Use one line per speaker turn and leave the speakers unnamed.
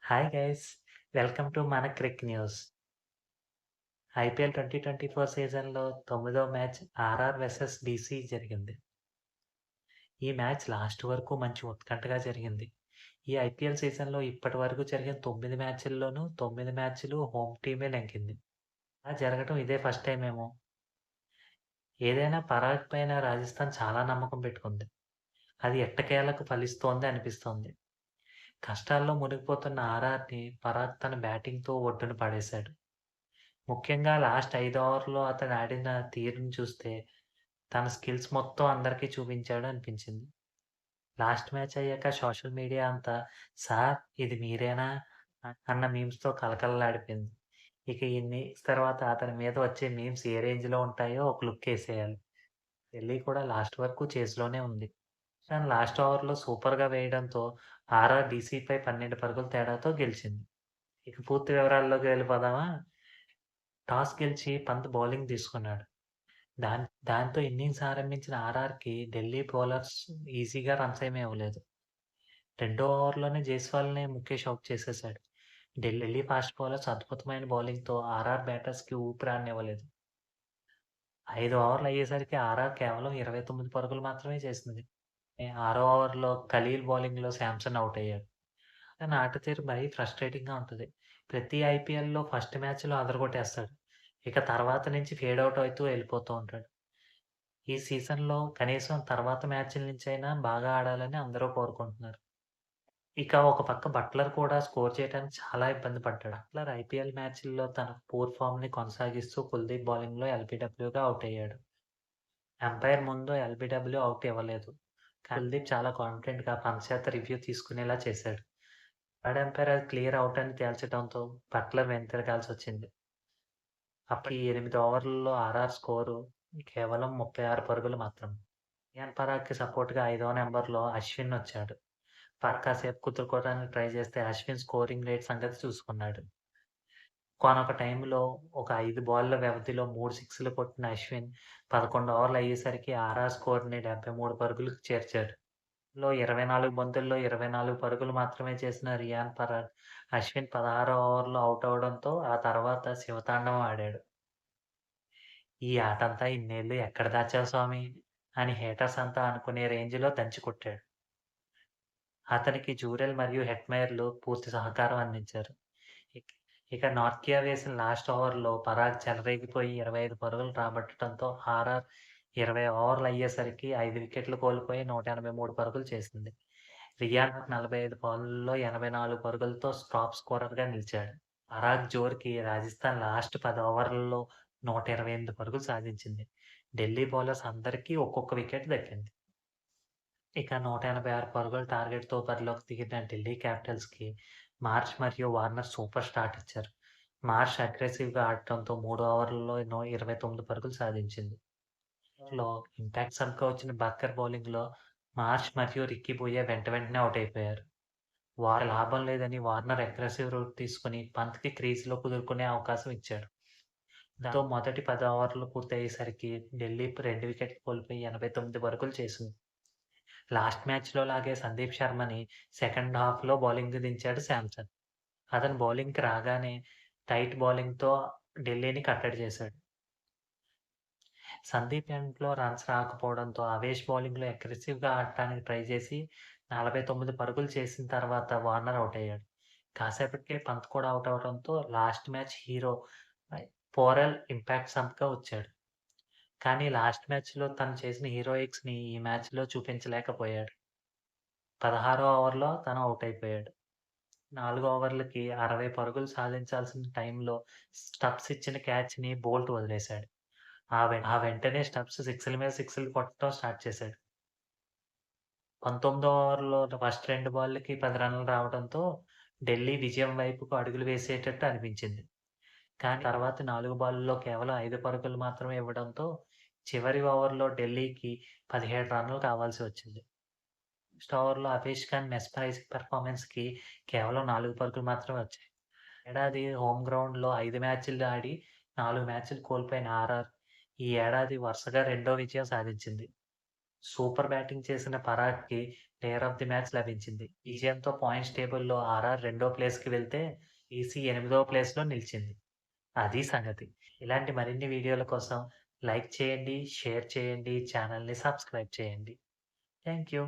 Hi guys, welcome to మన Crick news. IPL 2024 సీజన్‌లో తొమ్మిదో మ్యాచ్ ఆర్ఆర్ వెర్సెస్ డీసీ జరిగింది. ఈ మ్యాచ్ లాస్ట్ వరకు మంచి ఉత్కంఠగా జరిగింది. ఈ ఐపీఎల్ సీజన్‌లో ఇప్పటివరకు జరిగిన 9 మ్యాచ్‌ల్లోనూ 9 మ్యాచ్‌లు హోమ్ టీమే నెగ్గింది. అలా జరగటం ఇదే ఫస్ట్ టైమ్ ఏమో! ఏదైనా పరాగ్ పైన రాజస్థాన్ చాలా నమ్మకం పెట్టుకుంది. అది ఎట్టకేలకు ఫలిస్తోంది అనిపిస్తోంది. కష్టాల్లో మునిగిపోతున్న ఆర్ఆర్‌ని పరాగ్ తన బ్యాటింగ్‌తో ఒడ్డున పడేశాడు. ముఖ్యంగా లాస్ట్ 5 ఓవర్‌లో అతను ఆడిన తీరుని చూస్తే, తన స్కిల్స్ మొత్తం అందరికీ చూపించాడు అనిపించింది. లాస్ట్ మ్యాచ్ అయ్యాక సోషల్ మీడియా అంతా "సార్ ఇది మీరేనా?" అన్న మీమ్స్‌తో కలకలలాడిపోయింది. ఇక ఇన్నింగ్స్ తర్వాత అతని మీద వచ్చే మీమ్స్ ఏ రేంజ్‌లో ఉంటాయో ఒక లుక్కేసేయాలి. ఢిల్లీ కూడా లాస్ట్ వరకు చేస్‌లోనే ఉంది. కానీ లాస్ట్ ఓవర్‌లో సూపర్‌గా వేయడంతో ఆర్ఆర్ డీసీపై 12 పరుగుల తేడాతో గెలిచింది. ఇక పూర్తి వివరాల్లోకి వెళ్ళిపోదామా? టాస్ గెలిచి పంత్ బౌలింగ్ తీసుకున్నాడు. దాంతో ఇన్నింగ్స్ ఆరంభించిన ఆర్ఆర్‌కి ఢిల్లీ బౌలర్స్ ఈజీగా రన్స్ ఏమి ఇవ్వలేదు. రెండో ఓవర్‌లోనే జైస్వాల్‌ని ముఖేష్ ఔట్ చేసేశాడు. ఢిల్లీ ఫాస్ట్ బౌలర్స్ అద్భుతమైన బౌలింగ్‌తో ఆర్ఆర్ బ్యాటర్స్‌కి ఊపిరాడనివ్వలేదు. 5 ఓవర్లు అయ్యేసరికి ఆర్ఆర్ కేవలం 29 పరుగులు మాత్రమే చేసింది. ఆరో ఓవర్‌లో ఖలీల్ బౌలింగ్‌లో శాంసన్ ఔట్ అయ్యాడు. తన ఆట తీరు మరీ ఫ్రస్ట్రేటింగ్‌గా ఉంటది. ప్రతి ఐపీఎల్‌లో ఫస్ట్ మ్యాచ్‌లో అదరగొట్టేస్తాడు. ఇక తర్వాత నుంచి ఫేడ్ ఔట్ అవుతూ వెళ్ళిపోతూ ఉంటాడు. ఈ సీజన్‌లో కనీసం తర్వాత మ్యాచ్‌ల నుంచైనా బాగా ఆడాలని అందరూ కోరుకుంటున్నారు. ఇక ఒక పక్క బట్లర్ కూడా స్కోర్ చేయడానికి చాలా ఇబ్బంది పడ్డాడు. బట్లర్ ఐపీఎల్ మ్యాచ్‌ల్లో తన పూర్ ఫార్మ్‌ని కొనసాగిస్తూ కుల్దీప్ బౌలింగ్‌లో ఎల్బీడబ్ల్యూగా ఔట్ అయ్యాడు. అంపైర్ ముందు ఎల్బీడబ్ల్యూ ఔట్ ఇవ్వలేదు. కుల్దీప్ చాలా కాన్ఫిడెంట్‌గా పంచ్ చేత రివ్యూ తీసుకునేలా చేశాడు. థర్డ్ అంపైర్ అది క్లియర్ ఔట్ అని తేల్చడంతో బట్లర్ వెనుతిరగాల్సొచ్చింది. అప్పటికి 8 ఓవర్లలో ఆర్ఆర్ స్కోరు కేవలం 36 పరుగులు మాత్రమే. రియాన్ పరాగ్‌కి సపోర్ట్‌గా ఐదో నంబర్‌లో అశ్విన్ వచ్చాడు. కాసేపు కుదురుకోవడానికి ట్రై చేస్తే అశ్విన్ స్కోరింగ్ రేట్ సంగతి చూసుకున్నాడు. ఒకానొక టైంలో ఒక 5 బాల్‌ల వ్యవధిలో 3 సిక్స్‌లు కొట్టిన అశ్విన్ 11 ఓవర్లు అయ్యేసరికి ఆర్ఆర్ స్కోర్‌ని 73 పరుగులకు చేర్చాడు. 24 బంతుల్లో 24 పరుగులు మాత్రమే చేసిన రియాన్ పరాగ్, అశ్విన్ 16వ ఓవర్‌లో ఔట్ అవ్వడంతో ఆ తర్వాత శివతాండవం ఆడాడు. "ఈ ఆటంతా ఇన్నేళ్లు ఎక్కడ దాచావు స్వామి" అని హేటర్స్ అంతా అనుకునే రేంజ్‌లో దంచికొట్టాడు. అతనికి జూరెల్ మరియు హెట్‌మైర్‌లు పూర్తి సహకారం అందించారు. ఇక్ ఇక నార్త్ వేసిన లాస్ట్ ఓవర్‌లో పరాగ్ చెలరేగిపోయి 25 పరుగులు రాబట్టడంతో ఆర్ఆర్ 20 ఓవర్లు అయ్యేసరికి 5 వికెట్లు కోల్పోయి 183 పరుగులు చేసింది. రియాన్ 45 బాల్లలో 84 పరుగులతో టాప్ స్కోరర్‌గా నిలిచాడు. పరాగ్ జోరుకి రాజస్థాన్ లాస్ట్ 10 ఓవర్లలో 128 పరుగులు సాధించింది. ఢిల్లీ బౌలర్స్ అందరికీ ఒక్కొక్క వికెట్ దక్కింది. ఇక 186 పరుగుల టార్గెట్‌తో బరిలోకి దిగిన ఢిల్లీ క్యాపిటల్స్‌కి మార్ష్ మరియు వార్నర్ సూపర్ స్టార్ట్ ఇచ్చారు. మార్ష్ అగ్రెసివ్‌గా ఆడటంతో 3 ఓవర్లలో 29 పరుగులు సాధించింది. లో ఇంపాక్ట్ సబ్‌గా వచ్చిన బక్కర్ బౌలింగ్‌లో మార్ష్ మరియు రిక్కీ బుయ్యా వెంటనే ఔట్ అయిపోయారు. లాభం లేదని వార్నర్ అగ్రెసివ్ రూట్ తీసుకొని పంత్‌కి క్రీజ్‌లో కుదురుకునే అవకాశం ఇచ్చాడు. దాంతో మొదటి 10 ఓవర్లు పూర్తయ్యేసరికి ఢిల్లీ 2 వికెట్లు కోల్పోయి 89 పరుగులు చేసింది. లాస్ట్ మ్యాచ్‌లో లాగే సందీప్ శర్మని సెకండ్ హాఫ్‌లో బౌలింగ్‌కి దించాడు శాంసన్. అతను బౌలింగ్‌కి రాగానే టైట్ బౌలింగ్‌తో ఢిల్లీని కట్టడి చేశాడు. సందీప్ ఎండ్‌లో రన్స్ రాకపోవడంతో అవేష్ బౌలింగ్‌లో అగ్రెసివ్‌గా ఆడటానికి ట్రై చేసి 49 పరుగులు చేసిన తర్వాత వార్నర్ ఔట్ అయ్యాడు. కాసేపటికే పంత్ కూడా ఔట్ అవ్వడంతో last match hero Porel impact సబ్‌గా వచ్చాడు. కానీ లాస్ట్ మ్యాచ్‌లో తను చేసిన హీరోయిక్స్‌ని ఈ మ్యాచ్‌లో చూపించలేకపోయాడు. 16వ ఓవర్‌లో తను ఔట్ అయిపోయాడు. 4 ఓవర్లకి 60 పరుగులు సాధించాల్సిన టైంలో స్టబ్స్ ఇచ్చిన క్యాచ్‌ని బోల్ట్ వదిలేశాడు. ఆ వెంటనే స్టబ్స్ సిక్స్‌ల మీద సిక్స్‌లు కొట్టడం స్టార్ట్ చేశాడు. 19వ ఓవర్‌లో ఫస్ట్ 2 బాల్‌లకి 10 రన్‌లు రావడంతో ఢిల్లీ విజయం వైపుకు అడుగులు వేసేటట్టు అనిపించింది. కానీ తర్వాత 4 బాల్లలో కేవలం 5 పరుగులు మాత్రమే ఇవ్వడంతో చివరి ఓవర్‌లో ఢిల్లీకి 17 రన్‌లు కావాల్సి వచ్చింది. నెక్స్ట్ ఓవర్‌లో అవేష్ ఖాన్ మెస్మరైజింగ్ పెర్ఫార్మన్స్‌కి కేవలం 4 పరుగులు మాత్రమే వచ్చాయి. ఏడాది హోమ్ గ్రౌండ్‌లో 5 మ్యాచ్‌లు ఆడి 4 మ్యాచ్‌లు కోల్పోయిన ఆర్ఆర్ ఈ ఏడాది వరుసగా రెండో విజయం సాధించింది. సూపర్ బ్యాటింగ్ చేసిన పరాగ్‌కి ప్లేయర్ ఆఫ్ ది మ్యాచ్ లభించింది. విజయంతో పాయింట్స్ టేబుల్‌లో ఆర్ఆర్ రెండో ప్లేస్‌కి వెళ్తే ఈసీ ఎనిమిదవ ప్లేస్‌లో నిలిచింది. అది సంగతి. ఇలాంటి మరిన్ని వీడియోల కోసం లైక్ చేయండి, షేర్ చేయండి, ఛానెల్‌ని సబ్స్క్రైబ్ చేయండి. Thank you.